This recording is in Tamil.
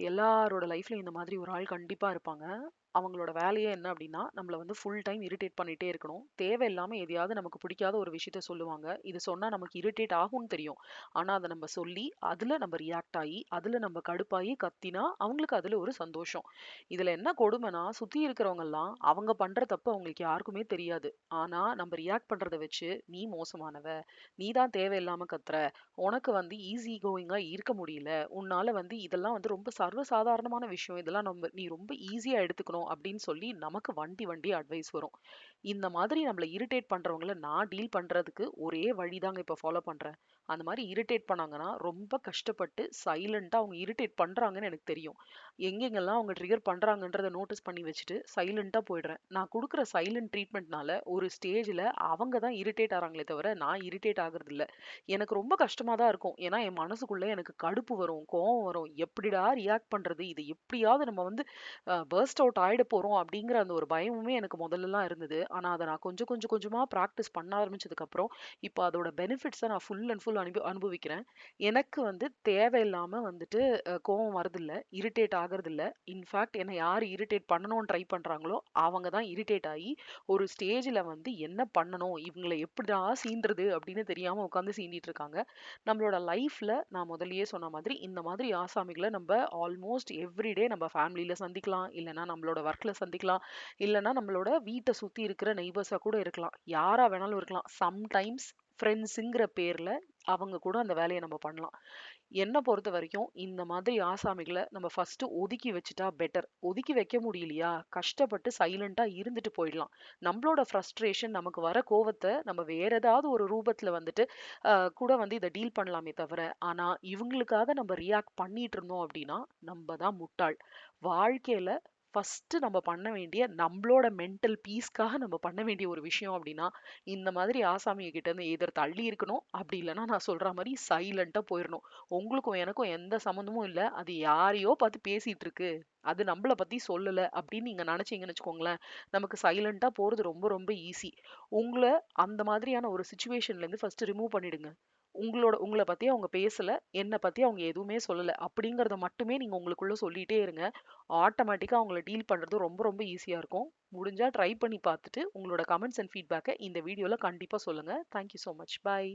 எல்லாரோட லைஃப்லயும் இந்த மாதிரி ஒரு ஆள் கண்டிப்பா இருப்பாங்க. அவங்களோட வேலையே என்ன அப்டின்னா, நம்மள வந்து ஃபுல் டைம் இரிட்டேட் பண்ணிட்டே இருக்கணும். தேவையில்லாம எதையாவது நமக்கு பிடிக்காத ஒரு விஷயத்த சொல்லுவாங்க. இது சொன்னா நமக்கு இரிட்டேட் ஆகும்னு தெரியும். ஆனா, அத நம்ம சொல்லி, அதுல நம்ம ரியாக்ட் ஆயி, அதுல நம்ம கடுப்பாயி கத்தினா, அவங்களுக்கு அதுல ஒரு சந்தோஷம். இதுல என்ன கொடுமைன்னா, சுத்தி இருக்கிறவங்கலாம் அவங்க பண்ற தப்பு அவங்களுக்கு யாருக்குமே தெரியாது. ஆனா, நம்ம ரியாக்ட் பண்றத வச்சு, "நீ மோசமானவ. நீ தான் தேவையில்லாம கத்துற. உனக்கு வந்து ஈஸி கோயிங்கா இருக்க முடியல. உன்னால வந்து இதெல்லாம் வந்து ரொம்ப சர்வசாதாரணமான விஷயம். இதெல்லாம் நீ ரொம்ப ஈஸியா எடுத்துக்கணும் அப்படின்னு சொல்லி நமக்கு வண்டி வண்டி அட்வைஸ் வரும். இந்த மாதிரி நம்மள இரிட்டேட் பண்றவங்கள நான் டீல் பண்றதுக்கு ஒரே வழிதாங்க இப்ப ஃபாலோ பண்றேன். அந்த மாதிரி இரிட்டேட் பண்ணாங்கன்னா ரொம்ப கஷ்டப்பட்டு சைலண்டா அவங்க இரிட்டேட் பண்றாங்கன்னு எனக்கு தெரியும். எங்கெங்கெல்லாம் அவங்க ட்ரிகர் பண்றாங்கன்றத நோட்டீஸ் பண்ணி வச்சுட்டு சைலண்டா போயிடுறேன். நான் குடுக்குற சைலண்ட் ட்ரீட்மெண்ட்னால ஒரு ஸ்டேஜ்ல அவங்க தான் இரிட்டேட் ஆறாங்களே தவிர நான் இரிட்டேட் ஆகுறது இல்ல. எனக்கு ரொம்ப கஷ்டமா தான் இருக்கும். ஏன்னா, என் மனசுக்குள்ள எனக்கு கடுப்பு வரும், கோவம் வரும். எப்படிடா ரியாக்ட் பண்றது? இது எப்படியாவது நம்ம வந்து பர்ஸ்ட் அவுட் ஆயிட போறோம் அப்படிங்கிற அந்த ஒரு பயமுமே எனக்கு முதல்லலாம் இருந்தது. ஆனா, அத நான் கொஞ்சம் கொஞ்சம் கொஞ்சமா பிராக்டிஸ் பண்ண ஆரம்பிச்சதுக்கப்புறம், இப்ப அதோட பெனிஃபிட்ஸ நான் ஃபுல் அண்ட் ஃபுல் அனுபவிக்கிறேன். எனக்கு வந்து தேவையில்லாம வந்துட்டு கோவம் வரதில்ல. இரிட்டேட் ஆகுறதில்ல. இன்ஃபாக்ட் என்ன யாரு இரிட்டேட் பண்ணணும்னு ட்ரை பண்றாங்களோ, அவங்க தான் இரிட்டேட் ஆயி, ஒரு ஸ்டேஜ்ல வந்து என்ன பண்ணணும்? இவங்கள எப்படிடா சீண்டுறது? அப்படின்னு தெரியாம உட்காந்து சீண்டிட்டு இருக்காங்க. நம்மளோட லைஃப்ல நான் முதல்லயே சொன்ன மாதிரி, இந்த மாதிரி ஆசாமிகள நம்ப ஆல்மோஸ்ட் எவ்ரிடே நம்ம ஃபேமிலில சந்திக்கலாம். இல்லன்னா நம்மளோட ஒர்க்ல சந்திக்கலாம். இல்லன்னா நம்மளோட வீட்ட சுத்தி இருக்கிற நெய்பர்ஸா கூட இருக்கலாம். யாரா வேணாலும் இருக்கலாம். சம்டைம்ஸ் ஃப்ரெண்ட்ஸுங்கிற பேர்ல அவங்க கூட அந்த வேலைய நம்ம பண்ணலாம். என்ன பொறுத்தவரைக்கும் இந்த மாதிரி ஆசாமிகள நம்ம ஃபர்ஸ்ட்டு ஒதுக்கி வச்சுட்டா பெட்டர். ஒதுக்கி வைக்க முடியலையா, கஷ்டப்பட்டு சைலன்ட்டா இருந்துட்டு போயிடலாம். நம்மளோட ஃப்ரஸ்ட்ரேஷன் நமக்கு வர கோவத்த நம்ம வேற ஏதாவது ஒரு ரூபத்துல வந்துட்டு கூட வந்து இத டீல் பண்ணலாமே தவிர, ஆனா இவங்களுக்காக நம்ம ரியாக்ட் பண்ணிட்டு இருந்தோம் அப்படின்னா, நம்ம தான் முட்டாள். வாழ்க்கையில ஃபர்ஸ்ட்டு நம்ம பண்ண வேண்டிய நம்பளோட மென்டல் பீஸ்க்காக நம்ம பண்ண வேண்டிய ஒரு விஷயம் அப்படின்னா, இந்த மாதிரி ஆசாமிங்க கிட்ட இருந்து எய்தர் தள்ளி இருக்கணும். அப்படி இல்லன்னா நான் சொல்ற மாரி சைலன்ட்டா போயிரணும். உங்களுக்கும் எனக்கும் எந்த சம்மந்தமும் இல்ல. அது யாரையோ பார்த்து பேசிட்டு இருக்கு. அது நம்மள பத்தி சொல்லல அப்படின்னு நீங்க நினைச்சீங்கன்னு வச்சுக்கோங்களேன், நமக்கு சைலன்ட்டா போறது ரொம்ப ரொம்ப ஈஸி. உங்கள அந்த மாதிரியான ஒரு சிச்சுவேஷன்ல இருந்து ஃபர்ஸ்ட் ரிமூவ் பண்ணிடுங்க. உங்கள பத்தி அவங்க பேசல. என்ன பத்தி அவங்க எதுவுமே சொல்லல. அப்படிங்கிறத மட்டுமே நீங்க உங்களுக்குள்ள சொல்லிட்டே இருங்க. ஆட்டோமேட்டிக்கா அவங்கள டீல் பண்றது ரொம்ப ரொம்ப ஈஸியா இருக்கும். முடிஞ்சா ட்ரை பண்ணி பார்த்துட்டு உங்களோட கமெண்ட்ஸ் அண்ட் ஃபீட்பேக்க இந்த வீடியோல கண்டிப்பா சொல்லுங்க. Thank you so much. Bye.